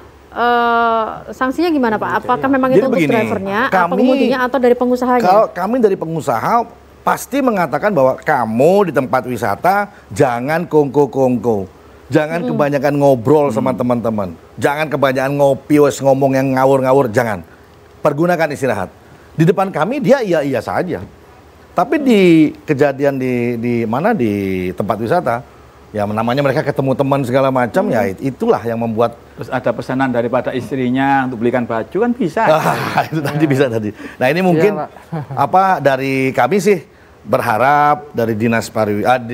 sanksinya gimana Pak? Apakah memang itu untuk drivernya, atau pengemudinya, atau dari pengusahanya? Kalau kami dari pengusaha pasti mengatakan bahwa kamu di tempat wisata jangan kongko-kongko, jangan kebanyakan ngobrol sama teman-teman, jangan kebanyakan ngopi, ngomong yang ngawur-ngawur, jangan. Pergunakan istirahat. Di depan kami dia iya saja. Tapi di kejadian di tempat wisata, Ya namanya mereka ketemu teman segala macam, ya itulah yang membuat. Terus ada pesanan daripada istrinya untuk belikan baju kan bisa. Itu tadi bisa tadi. Nah ini mungkin apa dari kami sih berharap dari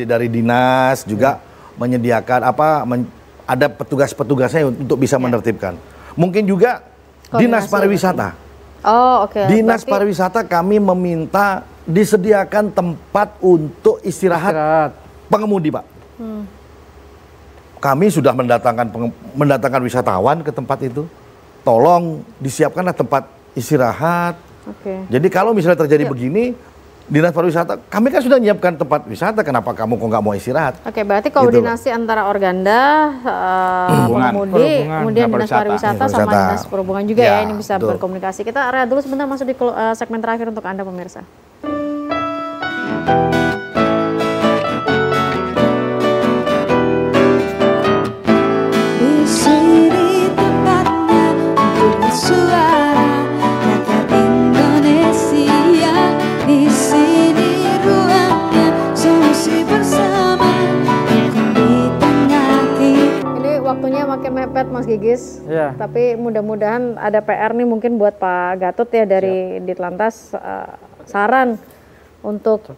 dari dinas juga menyediakan ada petugas-petugasnya untuk bisa menertibkan. Mungkin juga dinas pariwisata. Oh oke. Dinas pariwisata kami meminta disediakan tempat untuk istirahat pengemudi, Pak. Kami sudah mendatangkan wisatawan ke tempat itu. Tolong disiapkanlah tempat istirahat. Jadi kalau misalnya terjadi begini, Dinas Pariwisata, kami kan sudah menyiapkan tempat wisata, kenapa kamu kok nggak mau istirahat? Oke, berarti koordinasi gitu, antara Organda, pengemudi, kemudian Dinas Pariwisata sama Dinas Perhubungan juga ya, ini bisa berkomunikasi. Kita rehat dulu sebentar, masuk di segmen terakhir untuk Anda pemirsa. Waktunya makin mepet Mas Gigis, tapi mudah-mudahan ada PR nih mungkin buat Pak Gatot ya dari Ditlantas, saran untuk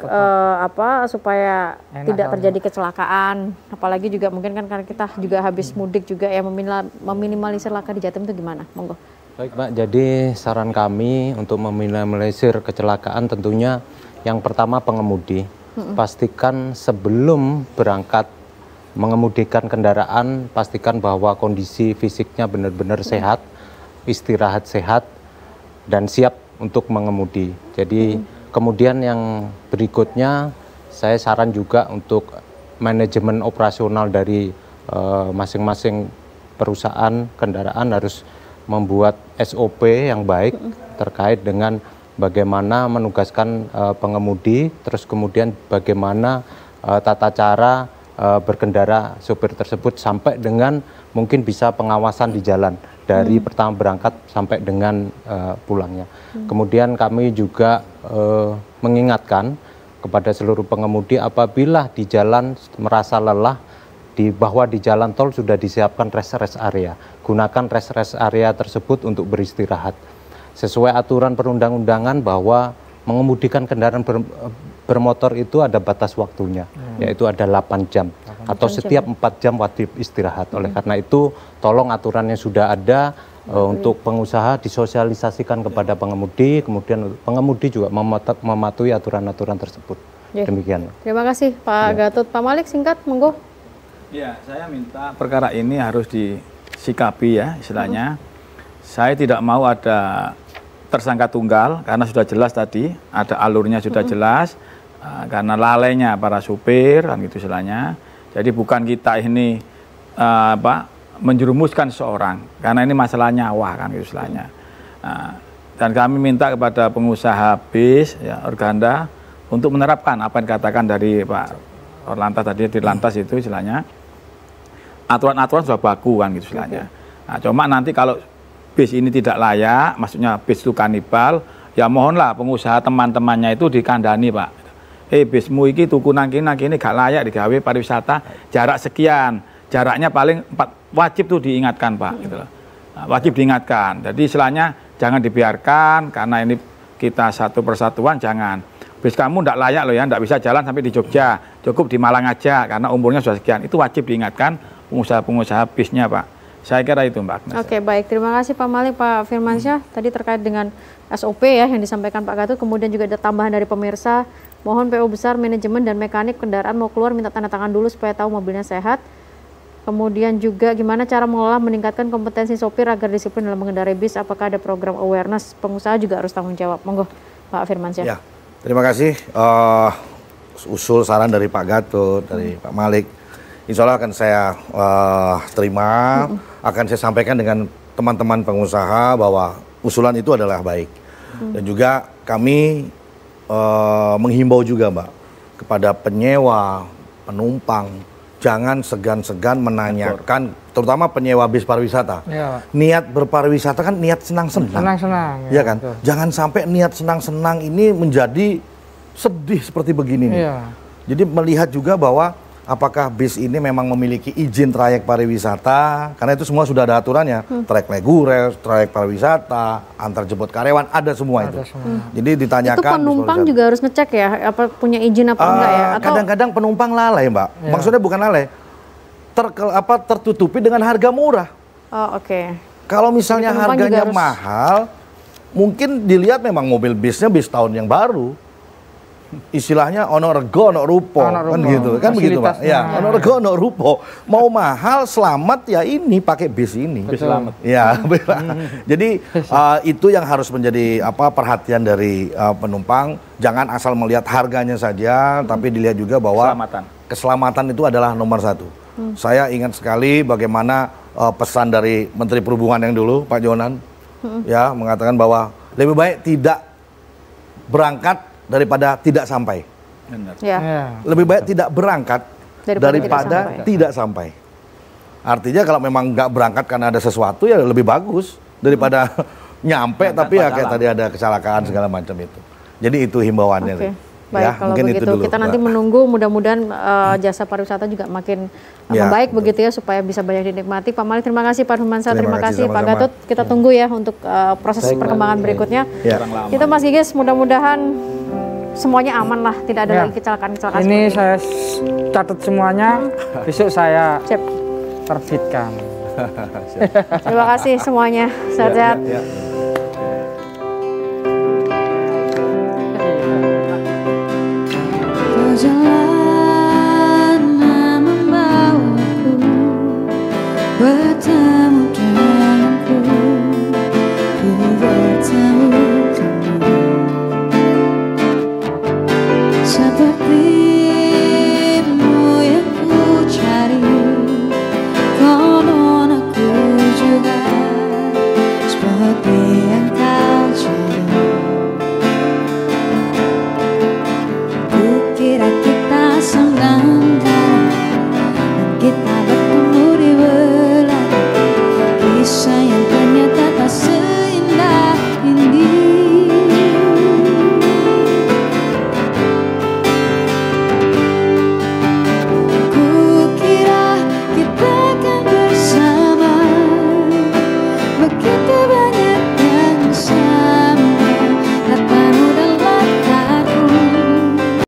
supaya tidak terjadi kecelakaan, apalagi juga mungkin kan karena kita juga habis mudik juga ya, meminimalisir laka di Jatim itu gimana? Monggo. Baik Mbak, jadi saran kami untuk meminimalisir kecelakaan tentunya yang pertama pengemudi, pastikan sebelum berangkat mengemudikan kendaraan, pastikan bahwa kondisi fisiknya benar-benar sehat, istirahat sehat, dan siap untuk mengemudi. Jadi kemudian yang berikutnya, saya saran juga untuk manajemen operasional dari masing-masing perusahaan kendaraan harus membuat SOP yang baik terkait dengan bagaimana menugaskan pengemudi, terus kemudian bagaimana tata cara berkendara sopir tersebut sampai dengan mungkin bisa pengawasan di jalan dari pertama berangkat sampai dengan pulangnya. Kemudian kami juga mengingatkan kepada seluruh pengemudi apabila di jalan merasa lelah, bahwa di jalan tol sudah disiapkan rest area. Gunakan rest area tersebut untuk beristirahat. Sesuai aturan perundang-undangan bahwa mengemudikan kendaraan bermotor itu ada batas waktunya, yaitu ada 8 jam atau setiap 4 jam wajib istirahat. Oleh karena itu, tolong aturannya sudah ada untuk pengusaha disosialisasikan kepada pengemudi, kemudian pengemudi juga mematuhi aturan-aturan tersebut. Demikian. Terima kasih Pak Gatot. Pak Malik, singkat, monggo. Ya, saya minta perkara ini harus disikapi ya, istilahnya. Saya tidak mau ada tersangka tunggal karena sudah jelas tadi, ada alurnya sudah jelas, karena lalainya para supir kan gitu istilahnya. Jadi bukan kita ini menjerumuskan seseorang, karena ini masalah nyawa kan gitu istilahnya. Dan kami minta kepada pengusaha bis ya, Organda untuk menerapkan apa yang dikatakan dari Pak Orlantas tadi, di Lantas itu istilahnya. Aturan-aturan sudah baku kan gitu istilahnya. Nah, cuma nanti kalau bis ini tidak layak, maksudnya bis itu kanibal, ya mohonlah pengusaha teman-temannya itu dikandani Pak. Bismu iki tuku nang kene gak layak digawe pariwisata, jarak sekian, jaraknya paling 4, wajib tuh diingatkan Pak. Gitu loh. Nah, wajib diingatkan. Jadi istilahnya jangan dibiarkan, karena ini kita satu persatuan, jangan. Bis kamu ndak layak loh ya, ndak bisa jalan sampai di Jogja, cukup di Malang aja karena umurnya sudah sekian. Itu wajib diingatkan pengusaha-pengusaha bisnya Pak. Saya kira itu Mbak. Oke, baik. Terima kasih Pak Malik, Pak Firmansyah. Tadi terkait dengan SOP ya yang disampaikan Pak Gatot. Kemudian juga ada tambahan dari pemirsa. Mohon PO besar, manajemen dan mekanik kendaraan mau keluar minta tanda tangan dulu supaya tahu mobilnya sehat. Kemudian juga gimana cara mengolah meningkatkan kompetensi sopir agar disiplin dalam mengendarai bis. Apakah ada program awareness? Pengusaha juga harus tanggung jawab. Monggo Pak Firmansyah. Ya, terima kasih. Usul saran dari Pak Gatot, dari Pak Malik. Insya Allah akan saya terima, akan saya sampaikan dengan teman-teman pengusaha bahwa usulan itu adalah baik. Dan juga kami menghimbau juga Mbak, kepada penyewa, penumpang, jangan segan-segan menanyakan, terutama penyewa bis pariwisata. Niat berpariwisata kan niat senang-senang. Senang-senang. Ya kan? Betul. Jangan sampai niat senang-senang ini menjadi sedih seperti begini nih. Jadi melihat juga bahwa apakah bis ini memang memiliki izin trayek pariwisata, karena itu semua sudah ada aturannya, trayek reguler, trayek pariwisata, antar jemput karyawan, ada semua itu. Jadi ditanyakan. Itu penumpang juga harus ngecek ya, apa punya izin apa enggak ya? Atau kadang-kadang penumpang lalai, Mbak. Maksudnya bukan lalai, tertutupi dengan harga murah. Oh, oke. Kalau misalnya Jadi penumpang harganya juga harus- mahal, mungkin dilihat memang mobil bisnya bis tahun yang baru. Istilahnya ono rego ono rupo, Ono kan rupo. gitu kan begitu Pak. Fasilitasnya. Ya, ono rego ono rupo. Mau mahal selamat ya ini pakai bis ini. Bis selamat. Ya, jadi itu yang harus menjadi perhatian dari penumpang. Jangan asal melihat harganya saja, tapi dilihat juga bahwa keselamatan itu adalah nomor satu. Saya ingat sekali bagaimana pesan dari Menteri Perhubungan yang dulu, Pak Jonan, ya mengatakan bahwa lebih baik tidak berangkat daripada tidak sampai. Ya. Ya. Lebih baik tidak berangkat daripada tidak sampai. Artinya kalau memang nggak berangkat karena ada sesuatu ya lebih bagus daripada nyampe tapi ya kayak tadi ada kecelakaan segala macam itu. Jadi itu himbauannya. Oke. Baik, Ya, kalau mungkin itu begitu dulu, kita nanti Mbak. menunggu mudah-mudahan jasa pariwisata juga makin Ya, membaik betul. begitu ya supaya bisa banyak dinikmati. Pak Malik terima kasih, Pak Rumansa Terima terima kasih, kasih, Pak sama-sama. Gatot. Kita tunggu ya untuk proses perkembangan berikutnya. Ya. Kita Mas Gigis mudah-mudahan semuanya aman lah, tidak ada Ya. lagi kecelakaan-kecelakaan Ini seperti ini. saya catat semuanya, besok saya Siap. terbitkan. Terima kasih semuanya. Sehat-sehat. Ya.